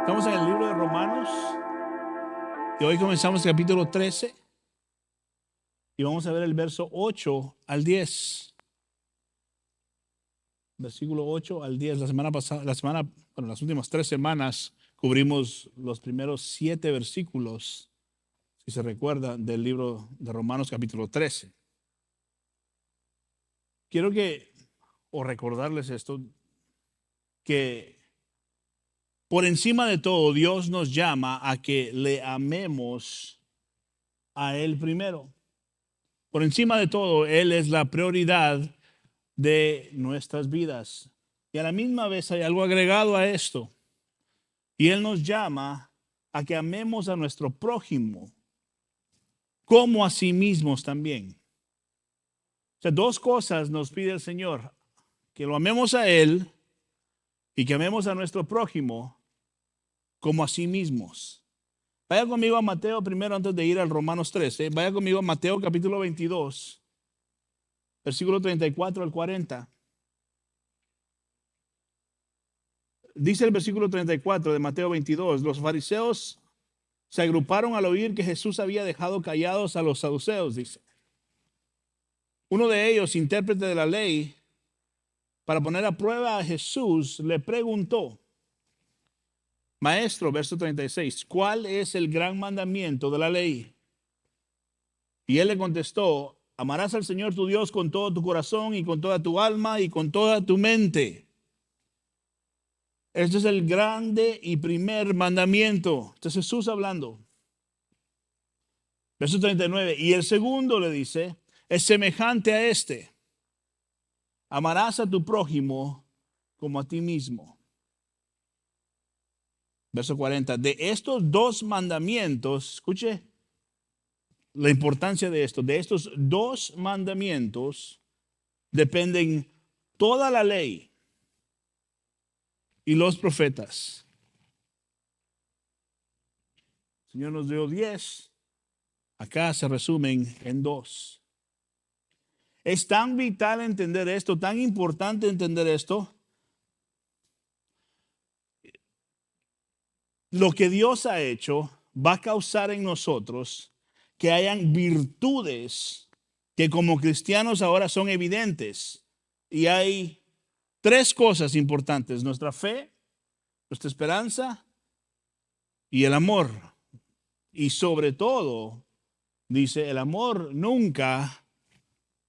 Estamos en el libro de Romanos y hoy comenzamos el capítulo 13 y vamos a ver el verso 8 al 10. Versículo 8 al 10. La semana pasada, las últimas 3 semanas cubrimos los primeros 7 versículos, si se recuerda, del libro de Romanos capítulo 13. Quiero recordarles esto, que por encima de todo, Dios nos llama a que le amemos a Él primero. Por encima de todo, Él es la prioridad de nuestras vidas. Y a la misma vez hay algo agregado a esto. Y Él nos llama a que amemos a nuestro prójimo como a sí mismos también. O sea, 2 cosas nos pide el Señor: que lo amemos a Él y que amemos a nuestro prójimo como a sí mismos. Vaya conmigo a Mateo primero antes de ir al Romanos 13. Vaya conmigo a Mateo capítulo 22, versículo 34 al 40. Dice el versículo 34 de Mateo 22, los fariseos se agruparon al oír que Jesús había dejado callados a los saduceos, dice. Uno de ellos, intérprete de la ley, para poner a prueba a Jesús, le preguntó: Maestro, verso 36, ¿cuál es el gran mandamiento de la ley? Y él le contestó: amarás al Señor tu Dios con todo tu corazón y con toda tu alma y con toda tu mente. Este es el grande y primer mandamiento. Este es Jesús hablando. Verso 39. Y el segundo, le dice, es semejante a este: amarás a tu prójimo como a ti mismo. Verso 40. De estos 2 mandamientos, escuche la importancia de esto. De estos 2 mandamientos dependen toda la ley y los profetas. El Señor nos dio 10. Acá se resumen en 2. Es tan vital entender esto, tan importante entender esto. Lo que Dios ha hecho va a causar en nosotros que hayan virtudes que como cristianos ahora son evidentes. Y hay 3 cosas importantes: nuestra fe, nuestra esperanza y el amor. Y sobre todo, dice, el amor nunca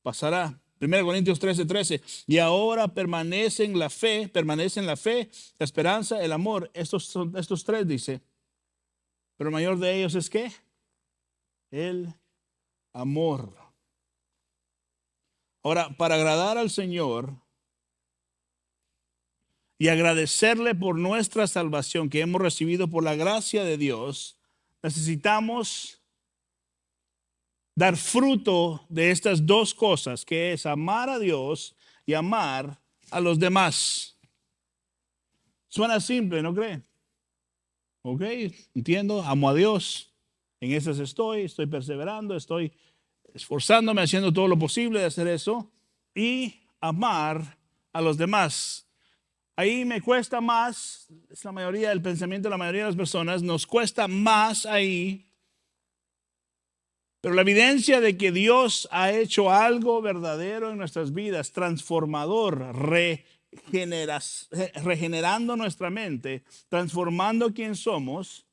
pasará. 1 Corintios 13. Y ahora permanecen la fe, la esperanza, el amor. Estos 3, dice. Pero el mayor de ellos es ¿qué? El amor. Ahora, para agradar al Señor y agradecerle por nuestra salvación que hemos recibido por la gracia de Dios, necesitamos dar fruto de estas 2 cosas, que es amar a Dios y amar a los demás. Suena simple, ¿no creen? Ok, entiendo, amo a Dios, en esas estoy perseverando, estoy esforzándome, haciendo todo lo posible de hacer eso, y amar a los demás. Ahí me cuesta más, es la mayoría del pensamiento de la mayoría de las personas, nos cuesta más ahí. Pero la evidencia de que Dios ha hecho algo verdadero en nuestras vidas, transformador, regenerando nuestra mente, transformando quién somos,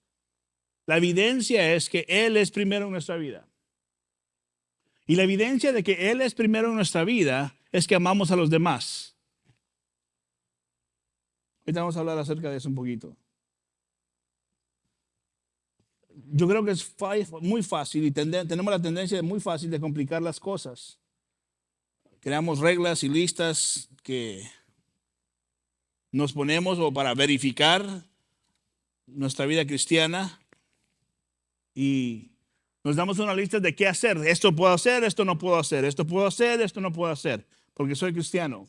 la evidencia es que Él es primero en nuestra vida. Y la evidencia de que Él es primero en nuestra vida es que amamos a los demás. Ahorita vamos a hablar acerca de eso un poquito. Yo creo que es muy fácil y tenemos la tendencia muy fácil de complicar las cosas. Creamos reglas y listas que nos ponemos o para verificar nuestra vida cristiana y nos damos una lista de qué hacer. Esto puedo hacer, esto no puedo hacer, esto puedo hacer, esto no puedo hacer, porque soy cristiano.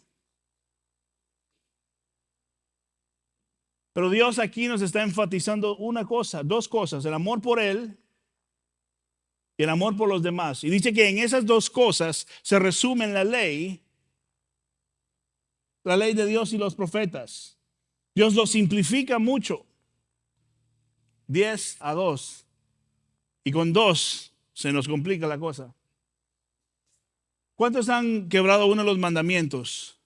Pero Dios aquí nos está enfatizando 2 cosas: el amor por Él y el amor por los demás. Y dice que en esas 2 cosas se resume la ley de Dios y los profetas. Dios lo simplifica mucho. 10-2. Y con 2 se nos complica la cosa. ¿Cuántos han quebrado uno de los mandamientos?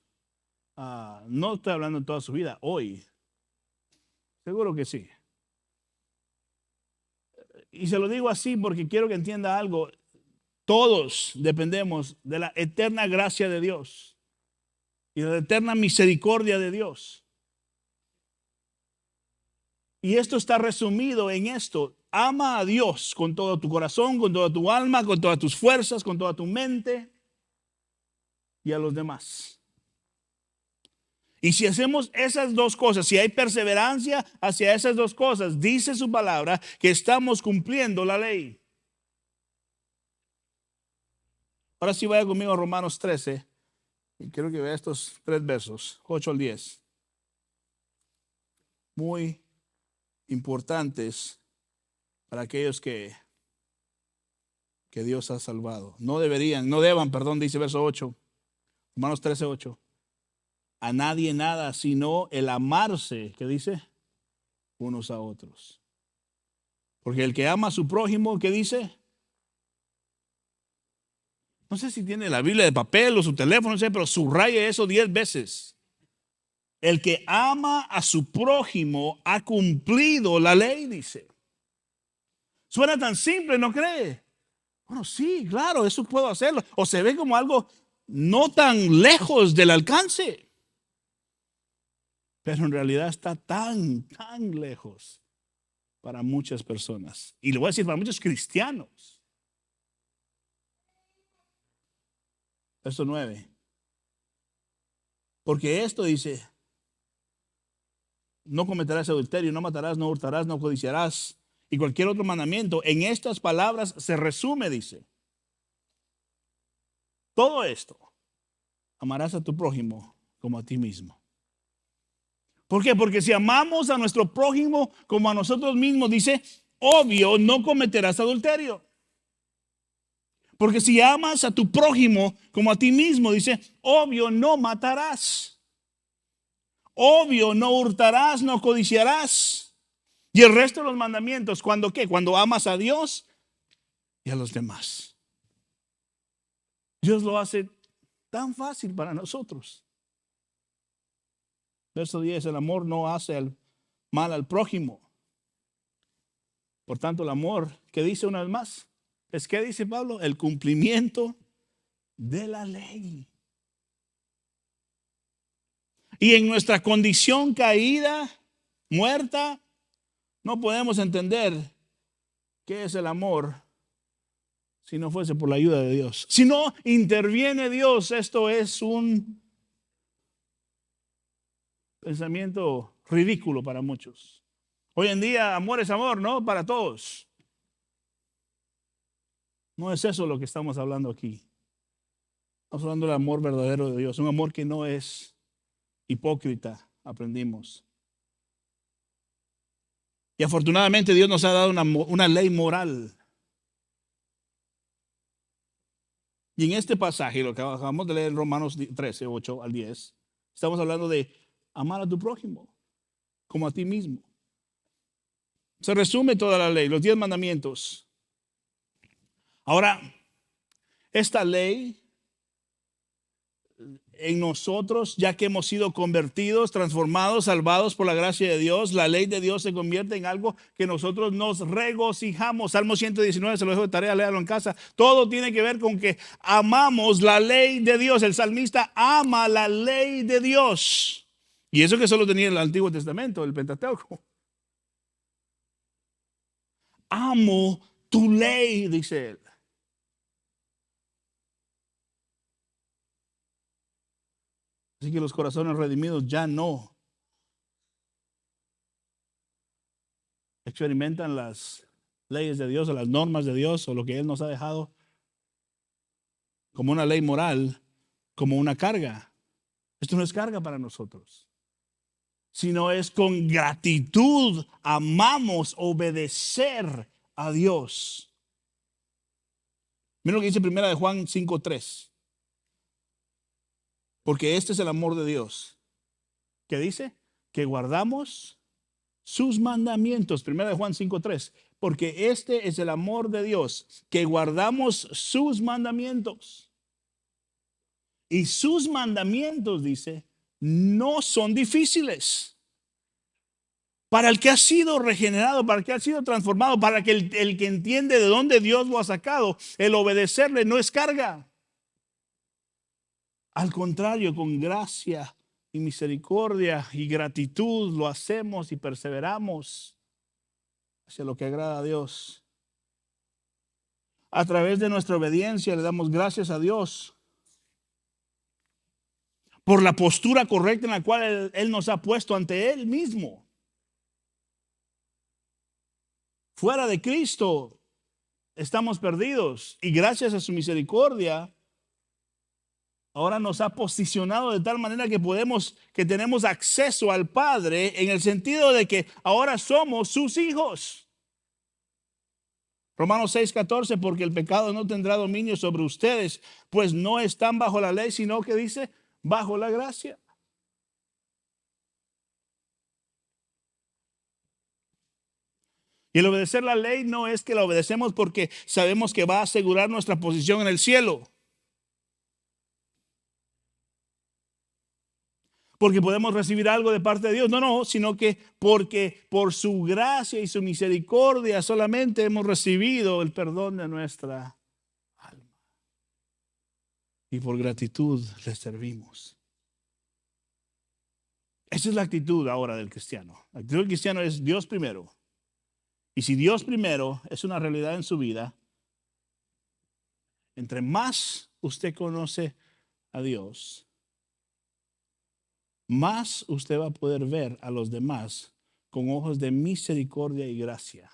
No estoy hablando en toda su vida, hoy. Seguro que sí. Y se lo digo así porque quiero que entienda algo. Todos dependemos de la eterna gracia de Dios y de la eterna misericordia de Dios. Y esto está resumido en esto. Ama a Dios con todo tu corazón, con toda tu alma, con todas tus fuerzas, con toda tu mente y a los demás. Y si hacemos esas dos cosas, si hay perseverancia hacia esas dos cosas, dice su palabra que estamos cumpliendo la ley. Ahora sí vaya conmigo a Romanos 13. Y quiero que vea estos 3 versos, 8-10. Muy importantes para aquellos que Dios ha salvado. No deban, dice verso 8. Romanos 13:8. A nadie nada, sino el amarse, ¿qué dice? Unos a otros. Porque el que ama a su prójimo, ¿qué dice? No sé si tiene la Biblia de papel o su teléfono, no sé, pero subraye eso 10 veces. El que ama a su prójimo ha cumplido la ley, dice. Suena tan simple, ¿no cree? Bueno, sí, claro, eso puedo hacerlo. O se ve como algo no tan lejos del alcance. Pero en realidad está tan lejos para muchas personas. Y le voy a decir para muchos cristianos. Verso 9. Porque esto dice, no cometerás adulterio, no matarás, no hurtarás, no codiciarás. Y cualquier otro mandamiento, en estas palabras se resume, dice. Todo esto, amarás a tu prójimo como a ti mismo. ¿Por qué? Porque si amamos a nuestro prójimo como a nosotros mismos, dice, obvio, no cometerás adulterio. Porque si amas a tu prójimo como a ti mismo, dice, obvio, no matarás. Obvio, no hurtarás, no codiciarás. Y el resto de los mandamientos, ¿cuándo qué? Cuando amas a Dios y a los demás. Dios lo hace tan fácil para nosotros. Verso 10, el amor no hace el mal al prójimo. Por tanto, el amor, ¿qué dice una vez más? Es que dice Pablo, el cumplimiento de la ley. Y en nuestra condición caída, muerta, no podemos entender qué es el amor si no fuese por la ayuda de Dios. Si no interviene Dios, esto es un pensamiento ridículo para muchos. Hoy en día amor es amor, ¿no? Para todos. No es eso lo que estamos hablando aquí. Estamos hablando del amor verdadero de Dios, un amor que no es hipócrita, aprendimos. Y afortunadamente Dios nos ha dado una ley moral. Y en este pasaje, lo que acabamos de leer en Romanos 13, 8-10, estamos hablando de amar a tu prójimo como a ti mismo. Se resume toda la ley, los 10 mandamientos. Ahora, esta ley en nosotros, ya que hemos sido convertidos, transformados, salvados por la gracia de Dios, la ley de Dios se convierte en algo que nosotros nos regocijamos. Salmo 119, se lo dejo de tarea, léalo en casa. Todo tiene que ver con que amamos la ley de Dios. El salmista ama la ley de Dios. Y eso que solo tenía el Antiguo Testamento, el Pentateuco. Amo tu ley, dice él. Así que los corazones redimidos ya no experimentan las leyes de Dios o las normas de Dios o lo que Él nos ha dejado como una ley moral, como una carga. Esto no es carga para nosotros, sino es con gratitud amamos obedecer a Dios. Mira lo que dice primera de Juan 5:3. Porque este es el amor de Dios. ¿Qué dice? Que guardamos sus mandamientos. 1 Juan 5:3. Porque este es el amor de Dios, que guardamos sus mandamientos. Y sus mandamientos, dice, no son difíciles. Para el que ha sido regenerado, para el que ha sido transformado, para que el que entiende de dónde Dios lo ha sacado, el obedecerle no es carga. Al contrario, con gracia y misericordia y gratitud lo hacemos y perseveramos hacia lo que agrada a Dios. A través de nuestra obediencia le damos gracias a Dios por la postura correcta en la cual Él nos ha puesto ante Él mismo. Fuera de Cristo estamos perdidos y gracias a su misericordia ahora nos ha posicionado de tal manera que tenemos acceso al Padre, en el sentido de que ahora somos sus hijos. Romanos 6:14, porque el pecado no tendrá dominio sobre ustedes, pues no están bajo la ley, sino que dice, bajo la gracia. Y el obedecer la ley no es que la obedecemos porque sabemos que va a asegurar nuestra posición en el cielo. Porque podemos recibir algo de parte de Dios. No, sino que porque por su gracia y su misericordia solamente hemos recibido el perdón de nuestra alma. Y por gratitud le servimos. Esa es la actitud ahora del cristiano. La actitud del cristiano es Dios primero. Y si Dios primero es una realidad en su vida, entre más usted conoce a Dios, más usted va a poder ver a los demás con ojos de misericordia y gracia.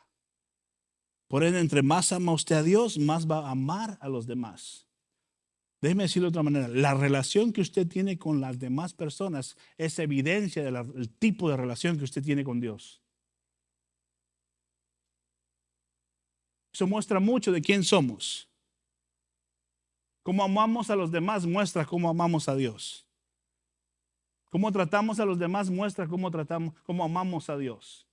Por ende, entre más ama usted a Dios, más va a amar a los demás. Déjeme decirlo de otra manera, la relación que usted tiene con las demás personas es evidencia del tipo de relación que usted tiene con Dios. Eso muestra mucho de quién somos. Cómo amamos a los demás muestra cómo amamos a Dios. Cómo tratamos a los demás muestra cómo amamos a Dios.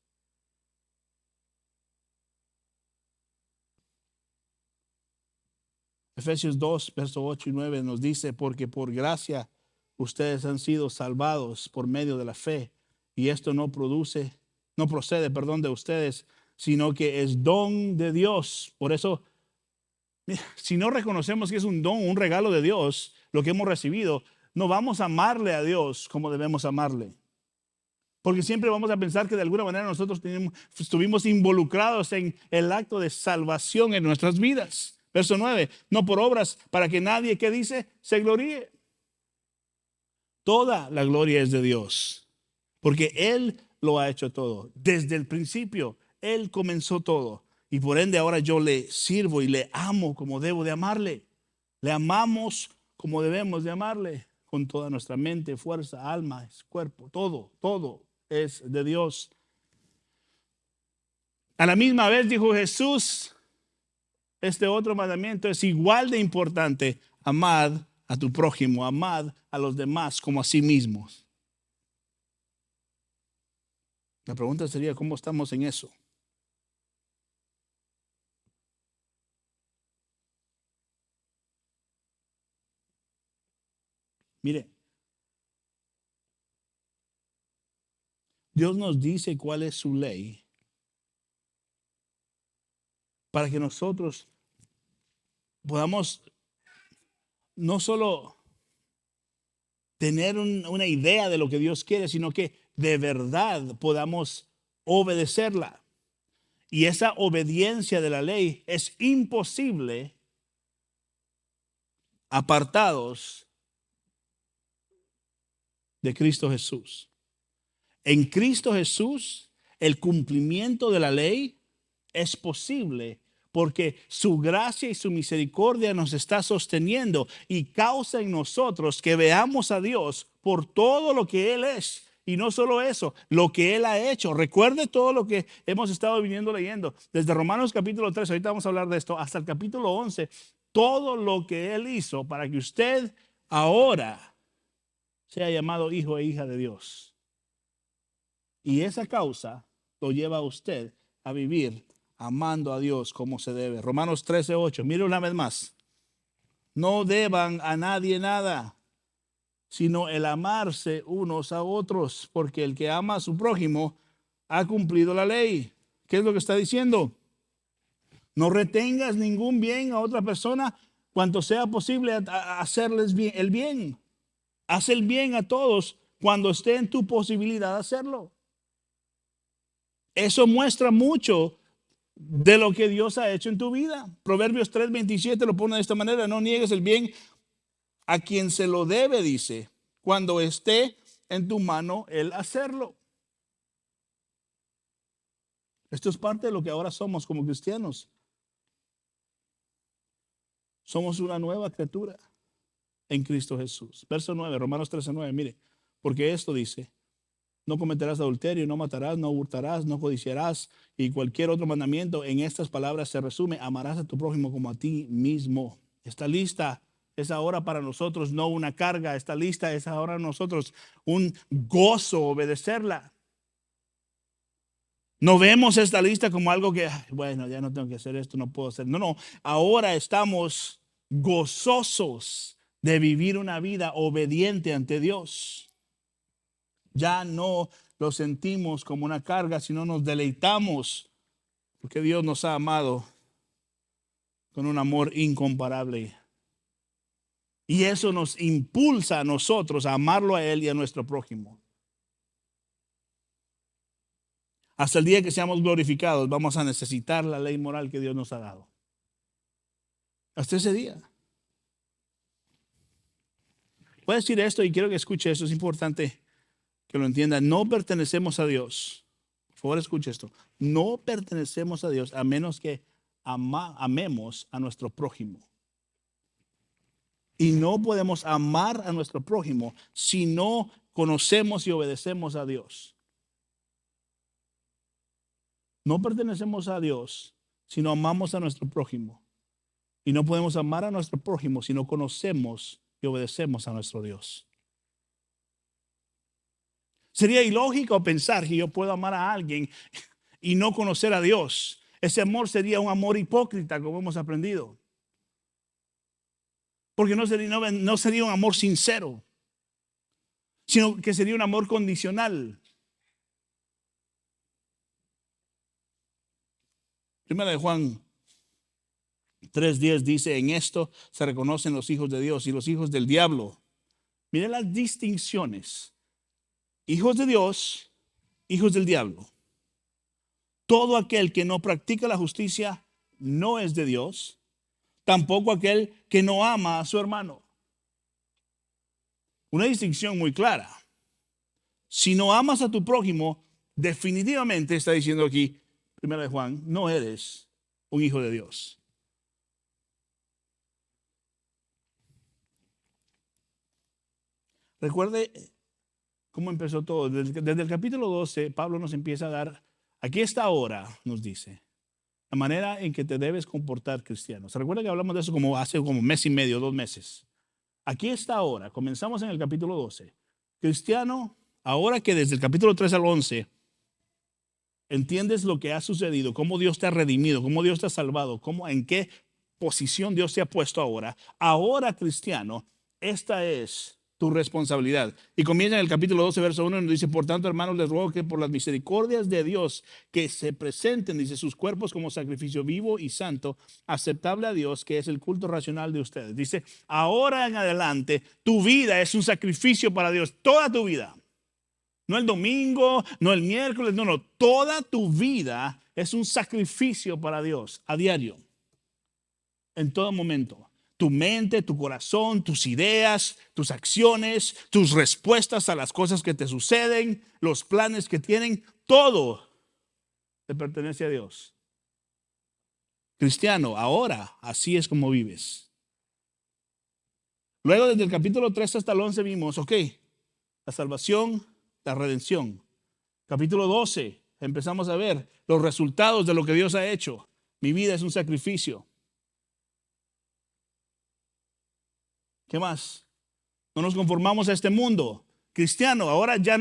Efesios 2, verso 8 y 9 nos dice, porque por gracia ustedes han sido salvados por medio de la fe, y esto no procede, de ustedes, sino que es don de Dios. Por eso, si no reconocemos que es un don, un regalo de Dios, lo que hemos recibido, no vamos a amarle a Dios como debemos amarle. Porque siempre vamos a pensar que de alguna manera nosotros estuvimos involucrados en el acto de salvación en nuestras vidas. Verso 9, no por obras para que nadie, ¿qué dice? Se gloríe. Toda la gloria es de Dios, porque Él lo ha hecho todo. Desde el principio, Él comenzó todo. Y por ende ahora yo le sirvo y le amo como debo de amarle. Le amamos como debemos de amarle. Con toda nuestra mente, fuerza, alma, cuerpo, todo es de Dios. A la misma vez dijo Jesús, este otro mandamiento es igual de importante: amad a tu prójimo, amad a los demás como a sí mismos. La pregunta sería, ¿cómo estamos en eso? Mire, Dios nos dice cuál es su ley para que nosotros podamos no solo tener una idea de lo que Dios quiere, sino que de verdad podamos obedecerla. Y esa obediencia de la ley es imposible apartados de Cristo Jesús. En Cristo Jesús, el cumplimiento de la ley es posible porque su gracia y su misericordia nos está sosteniendo y causa en nosotros que veamos a Dios por todo lo que Él es. Y no solo eso, lo que Él ha hecho. Recuerde todo lo que hemos estado viniendo leyendo. Desde Romanos capítulo 3, ahorita vamos a hablar de esto, hasta el capítulo 11. Todo lo que Él hizo para que usted ahora sea llamado hijo e hija de Dios. Y esa causa lo lleva a usted a vivir amando a Dios como se debe. Romanos 13:8. Mire una vez más. No deban a nadie nada, sino el amarse unos a otros, porque el que ama a su prójimo ha cumplido la ley. ¿Qué es lo que está diciendo? No retengas ningún bien a otra persona cuanto sea posible hacerles bien, el bien. Haz el bien a todos cuando esté en tu posibilidad de hacerlo. Eso muestra mucho de lo que Dios ha hecho en tu vida. Proverbios 3:27 lo pone de esta manera: no niegues el bien a quien se lo debe, dice, cuando esté en tu mano el hacerlo. Esto es parte de lo que ahora somos como cristianos. Somos una nueva criatura en Cristo Jesús. Verso 9, Romanos 13:9, mire, porque esto dice: no cometerás adulterio, no matarás, no hurtarás, no codiciarás, y cualquier otro mandamiento en estas palabras se resume: amarás a tu prójimo como a ti mismo. Esta lista es ahora para nosotros no una carga, esta lista es ahora para nosotros un gozo obedecerla. No vemos esta lista como algo que, bueno, ya no tengo que hacer esto, no puedo hacer. No, no, ahora estamos gozosos de vivir una vida obediente ante Dios. Ya no lo sentimos como una carga, sino nos deleitamos porque Dios nos ha amado con un amor incomparable. Y eso nos impulsa a nosotros a amarlo a Él y a nuestro prójimo. Hasta el día que seamos glorificados, vamos a necesitar la ley moral que Dios nos ha dado. Hasta ese día. Voy a decir esto y quiero que escuche esto, es importante que lo entienda. No pertenecemos a Dios. Por favor, escuche esto. No pertenecemos a Dios a menos que amemos a nuestro prójimo. Y no podemos amar a nuestro prójimo si no conocemos y obedecemos a Dios. No pertenecemos a Dios si no amamos a nuestro prójimo. Y no podemos amar a nuestro prójimo si no conocemos y obedecemos a nuestro Dios. Sería ilógico pensar que yo puedo amar a alguien y no conocer a Dios. Ese amor sería un amor hipócrita, como hemos aprendido. Porque no sería un amor sincero, sino que sería un amor condicional. Primera de Juan 3:10 dice: en esto se reconocen los hijos de Dios y los hijos del diablo. Miren las distinciones. Hijos de Dios, hijos del diablo. Todo aquel que no practica la justicia no es de Dios, tampoco aquel que no ama a su hermano. Una distinción muy clara. Si no amas a tu prójimo, definitivamente está diciendo aquí, Primera de Juan, no eres un hijo de Dios. Recuerde cómo empezó todo. Desde el capítulo 12, Pablo nos empieza a dar, aquí está ahora, nos dice, la manera en que te debes comportar, cristiano. ¿Se recuerda que hablamos de eso como hace como mes y medio, 2 meses? Aquí está ahora, comenzamos en el capítulo 12. Cristiano, ahora que desde el capítulo 3 al 11 entiendes lo que ha sucedido, cómo Dios te ha redimido, cómo Dios te ha salvado, en qué posición Dios te ha puesto ahora. Ahora, cristiano, esta es tu responsabilidad. Y comienza en el capítulo 12, verso 1, y nos dice: por tanto, hermanos, les ruego que por las misericordias de Dios, que se presenten, dice, sus cuerpos como sacrificio vivo y santo, aceptable a Dios, que es el culto racional de ustedes. Dice, ahora en adelante, tu vida es un sacrificio para Dios, toda tu vida. No el domingo, no el miércoles, no. Toda tu vida es un sacrificio para Dios, a diario, en todo momento. Tu mente, tu corazón, tus ideas, tus acciones, tus respuestas a las cosas que te suceden, los planes que tienen, todo te pertenece a Dios. Cristiano, ahora así es como vives. Luego desde el capítulo 3 hasta el 11 vimos, la salvación, la redención. Capítulo 12, empezamos a ver los resultados de lo que Dios ha hecho. Mi vida es un sacrificio. ¿Qué más? No nos conformamos a este mundo. Cristiano, ahora ya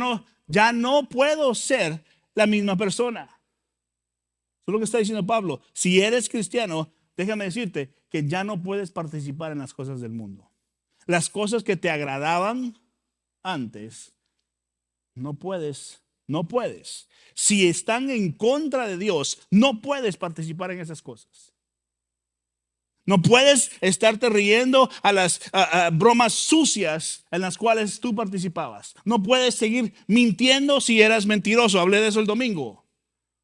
no puedo ser la misma persona. Eso es lo que está diciendo Pablo. Si eres cristiano, déjame decirte que ya no puedes participar en las cosas del mundo. Las cosas que te agradaban antes, no puedes, no puedes. Si están en contra de Dios, no puedes participar en esas cosas. No puedes estarte riendo a las bromas sucias en las cuales tú participabas. No puedes seguir mintiendo si eras mentiroso. Hablé de eso el domingo.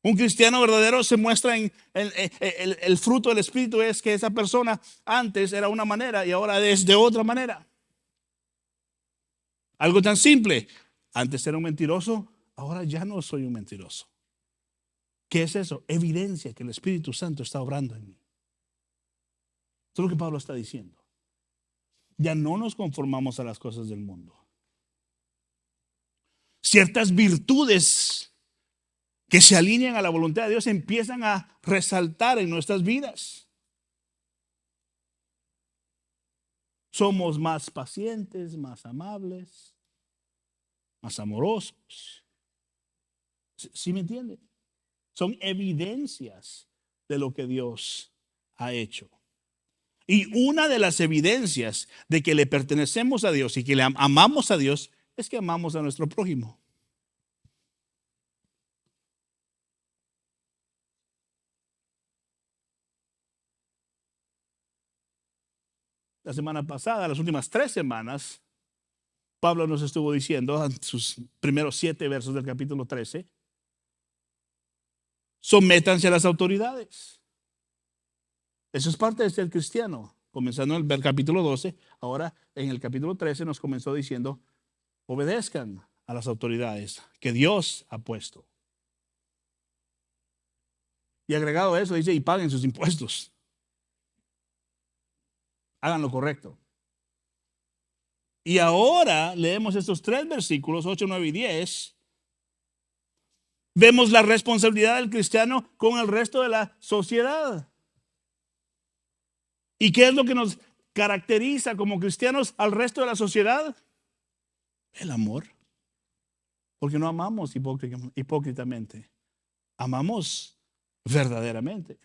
Un cristiano verdadero se muestra en el fruto del Espíritu, es que esa persona antes era una manera y ahora es de otra manera. Algo tan simple. Antes era un mentiroso, ahora ya no soy un mentiroso. ¿Qué es eso? Evidencia que el Espíritu Santo está obrando en mí. Eso es lo que Pablo está diciendo. Ya no nos conformamos a las cosas del mundo. Ciertas virtudes que se alinean a la voluntad de Dios empiezan a resaltar en nuestras vidas. Somos más pacientes, más amables, más amorosos. ¿Sí me entienden? Son evidencias de lo que Dios ha hecho. Y una de las evidencias de que le pertenecemos a Dios y que le amamos a Dios es que amamos a nuestro prójimo. La semana pasada, las últimas 3 semanas, Pablo nos estuvo diciendo en sus primeros 7 versos del capítulo 13, sométanse a las autoridades. Eso es parte de ser cristiano. Comenzando en el capítulo 12, ahora en el capítulo 13 nos comenzó diciendo, obedezcan a las autoridades que Dios ha puesto. Y agregado a eso dice, y paguen sus impuestos. Hagan lo correcto. Y ahora leemos estos 3 versículos, 8, 9 y 10. Vemos la responsabilidad del cristiano con el resto de la sociedad. ¿Y qué es lo que nos caracteriza como cristianos al resto de la sociedad? El amor. Porque no amamos hipócritamente. Amamos verdaderamente.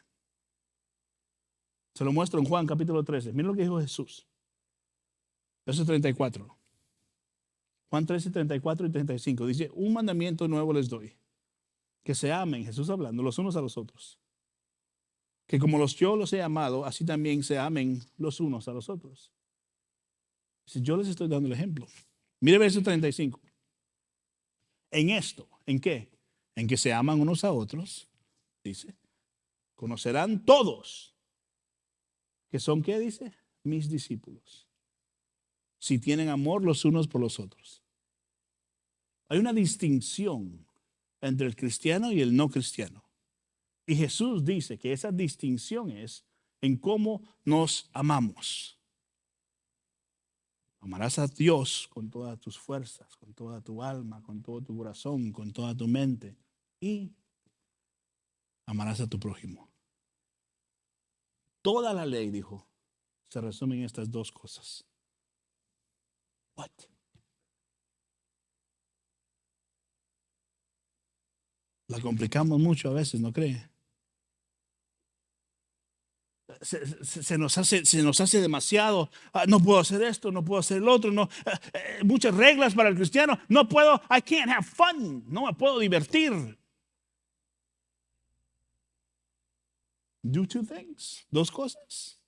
Se lo muestro en Juan capítulo 13. Miren lo que dijo Jesús. Verso 34. Juan 13, 34 y 35. Dice, un mandamiento nuevo les doy. Que se amen, Jesús hablando, los unos a los otros. Que como yo los he amado, así también se amen los unos a los otros. Si yo les estoy dando el ejemplo. Mire verso 35. En esto, ¿en qué? En que se aman unos a otros, dice. Conocerán todos que son, ¿qué dice? Mis discípulos. Si tienen amor los unos por los otros. Hay una distinción entre el cristiano y el no cristiano. Y Jesús dice que esa distinción es en cómo nos amamos. Amarás a Dios con todas tus fuerzas, con toda tu alma, con todo tu corazón, con toda tu mente. Y amarás a tu prójimo. Toda la ley, dijo, se resume en estas 2 cosas. What? La complicamos mucho a veces, ¿no cree? Se nos hace demasiado. No puedo hacer esto, no puedo hacer el otro. No, muchas reglas para el cristiano. No puedo, I can't have fun. No me puedo divertir. Do 2 things. 2 cosas.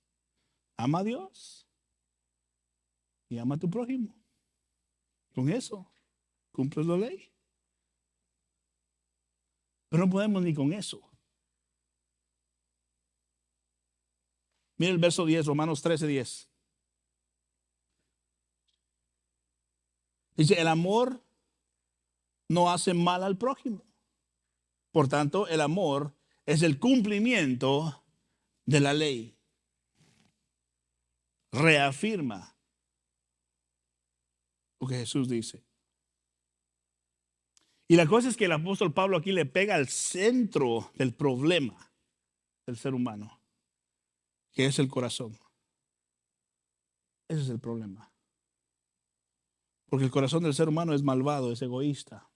Ama a Dios y ama a tu prójimo. Con eso cumples la ley. Pero no podemos ni con eso. Mira el verso 10, Romanos 13, 10. Dice, el amor no hace mal al prójimo. Por tanto, el amor es el cumplimiento de la ley. Reafirma lo que Jesús dice. Y la cosa es que el apóstol Pablo aquí le pega al centro del problema del ser humano, que es el corazón. Ese es el problema. Porque el corazón del ser humano es malvado, es egoísta.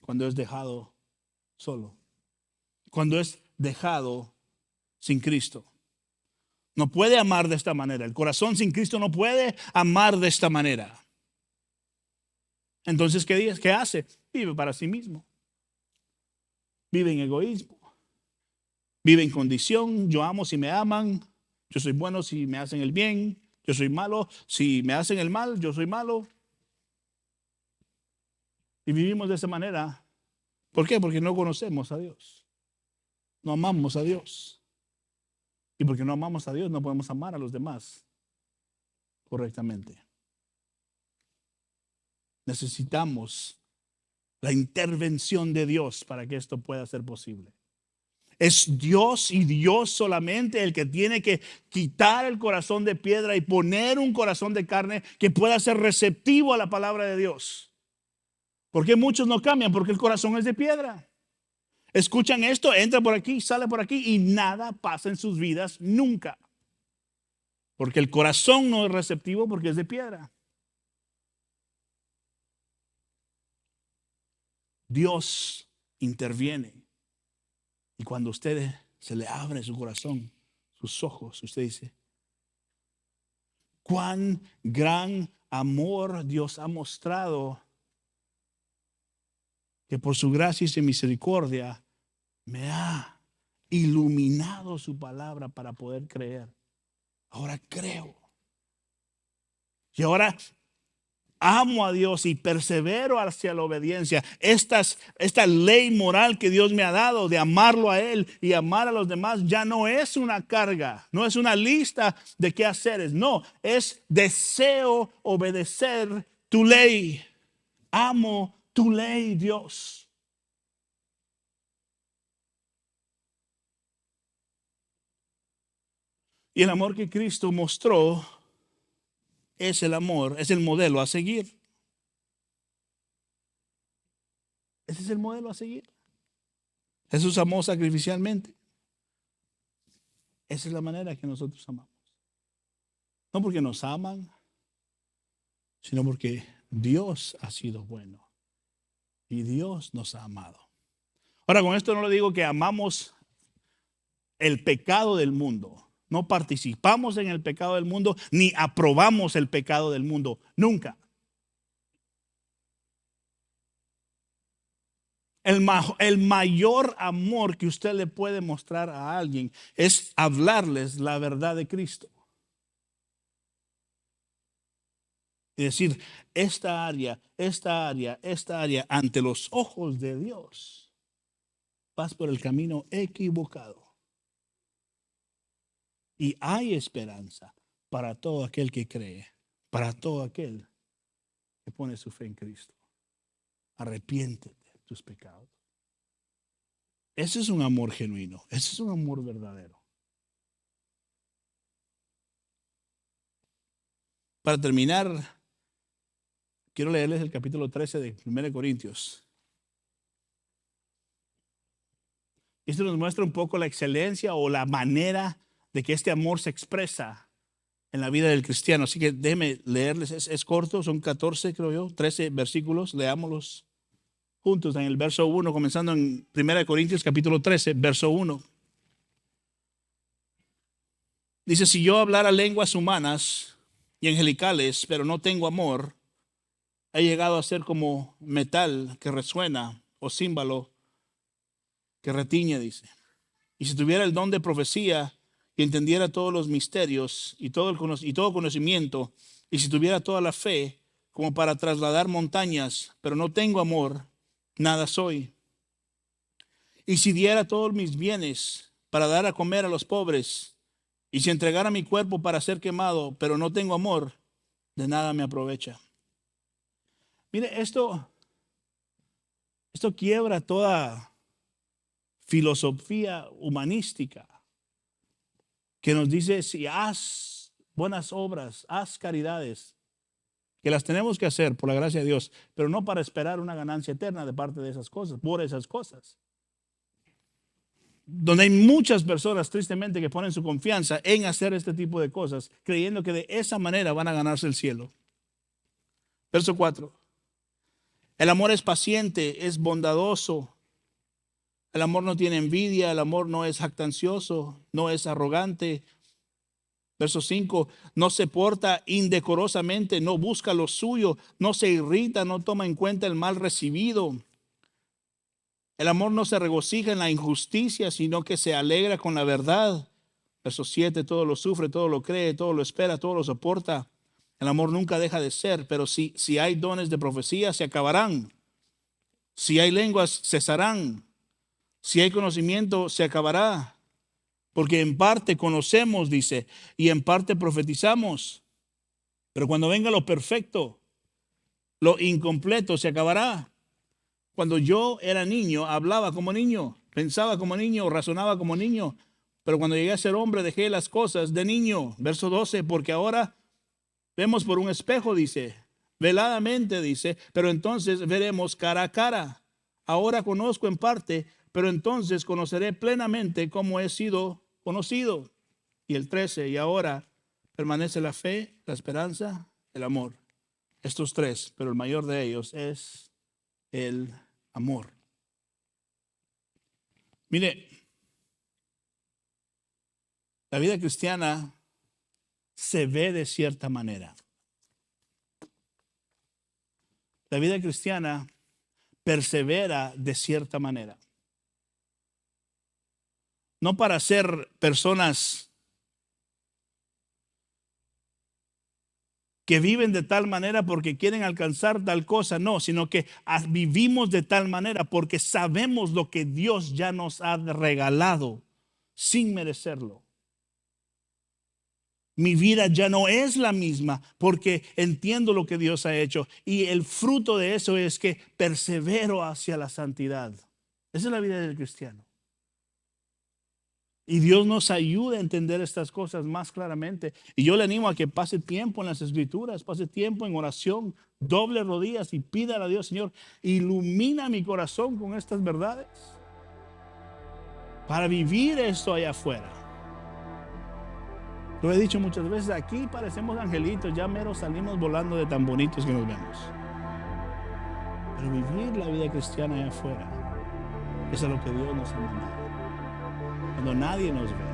cuando es dejado solo, cuando es dejado sin Cristo. No puede amar de esta manera. El corazón sin Cristo no puede amar de esta manera. Entonces, ¿qué hace? Vive para sí mismo. Vive en egoísmo. Vive en condición. Yo amo si me aman. Yo soy bueno si me hacen el bien. Yo soy malo si me hacen el mal. Yo soy malo. Y vivimos de esa manera. ¿Por qué? Porque no conocemos a Dios. No amamos a Dios. Y porque no amamos a Dios, no podemos amar a los demás correctamente. Necesitamos la intervención de Dios para que esto pueda ser posible. Es Dios y Dios solamente el que tiene que quitar el corazón de piedra y poner un corazón de carne que pueda ser receptivo a la palabra de Dios. ¿Por qué muchos no cambian? Porque el corazón es de piedra. Escuchan esto, entra por aquí, sale por aquí y nada pasa en sus vidas nunca. Porque el corazón no es receptivo porque es de piedra. Dios interviene. Y cuando usted se le abre su corazón, sus ojos, usted dice, cuán gran amor Dios ha mostrado, que por su gracia y su misericordia me ha iluminado su palabra para poder creer. Ahora creo. Y ahora amo a Dios y persevero hacia la obediencia. Esta ley moral que Dios me ha dado de amarlo a Él y amar a los demás ya no es una carga, no es una lista de qué hacer. No, es deseo obedecer tu ley. Amo tu ley, Dios. Y el amor que Cristo mostró es el amor, es el modelo a seguir. Ese es el modelo a seguir. Jesús amó sacrificialmente. Esa es la manera que nosotros amamos. No porque nos aman, sino porque Dios ha sido bueno y Dios nos ha amado. Ahora, con esto no le digo que amamos el pecado del mundo. No participamos en el pecado del mundo, ni aprobamos el pecado del mundo. Nunca. El mayor amor que usted le puede mostrar a alguien es hablarles la verdad de Cristo. Y decir, esta área, ante los ojos de Dios, vas por el camino equivocado. Y hay esperanza para todo aquel que cree, para todo aquel que pone su fe en Cristo. Arrepiéntete de tus pecados. Ese es un amor genuino, ese es un amor verdadero. Para terminar, quiero leerles el capítulo 13 de 1 Corintios. Esto nos muestra un poco la excelencia o la manera de que este amor se expresa en la vida del cristiano. Así que déjenme leerles, es corto, son 14 creo yo, 13 versículos, leámoslos juntos en el verso 1, comenzando en 1 Corintios capítulo 13, verso 1. Dice, si yo hablara lenguas humanas y angelicales, pero no tengo amor, he llegado a ser como metal que resuena o címbalo que retiñe, dice. Y si tuviera el don de profecía y entendiera todos los misterios y todo conocimiento, y si tuviera toda la fe como para trasladar montañas, pero no tengo amor, nada soy. Y si diera todos mis bienes para dar a comer a los pobres, y si entregara mi cuerpo para ser quemado, pero no tengo amor, de nada me aprovecha. Mire, esto quiebra toda filosofía humanística que nos dice, si haz buenas obras, haz caridades, que las tenemos que hacer por la gracia de Dios, pero no para esperar una ganancia eterna de parte de esas cosas, por esas cosas. Donde hay muchas personas, tristemente, que ponen su confianza en hacer este tipo de cosas, creyendo que de esa manera van a ganarse el cielo. Verso 4. El amor es paciente, es bondadoso. El amor no tiene envidia, el amor no es jactancioso, no es arrogante. Verso 5, no se porta indecorosamente, no busca lo suyo, no se irrita, no toma en cuenta el mal recibido. El amor no se regocija en la injusticia, sino que se alegra con la verdad. Verso 7, todo lo sufre, todo lo cree, todo lo espera, todo lo soporta. El amor nunca deja de ser, pero si hay dones de profecía, se acabarán. Si hay lenguas, cesarán. Si hay conocimiento, se acabará. Porque en parte conocemos, dice, y en parte profetizamos. Pero cuando venga lo perfecto, lo incompleto se acabará. Cuando yo era niño, hablaba como niño, pensaba como niño, razonaba como niño. Pero cuando llegué a ser hombre, dejé las cosas de niño. Verso 12, porque ahora vemos por un espejo, dice, veladamente, dice, pero entonces veremos cara a cara. Ahora conozco en parte, pero entonces conoceré plenamente cómo he sido conocido. Y el 13, y ahora permanece la fe, la esperanza, el amor. Estos tres, pero el mayor de ellos es el amor. Mire, la vida cristiana se ve de cierta manera. La vida cristiana persevera de cierta manera. No para ser personas que viven de tal manera porque quieren alcanzar tal cosa, no, sino que vivimos de tal manera porque sabemos lo que Dios ya nos ha regalado sin merecerlo. Mi vida ya no es la misma porque entiendo lo que Dios ha hecho y el fruto de eso es que persevero hacia la santidad. Esa es la vida del cristiano. Y Dios nos ayuda a entender estas cosas más claramente. Y yo le animo a que pase tiempo en las Escrituras, pase tiempo en oración, doble rodillas y pídale a Dios, Señor, ilumina mi corazón con estas verdades para vivir esto allá afuera. Lo he dicho muchas veces, aquí parecemos angelitos, ya mero salimos volando de tan bonitos que nos vemos. Pero vivir la vida cristiana allá afuera, eso es lo que Dios nos ha mandado. Cuando nadie nos ve,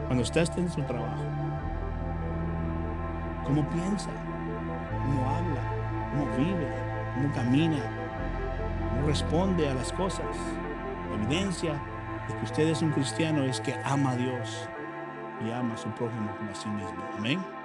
cuando usted esté en su trabajo, cómo piensa, cómo habla, cómo vive, cómo camina, cómo responde a las cosas. La evidencia de que usted es un cristiano es que ama a Dios y ama a su prójimo como a sí mismo. Amén.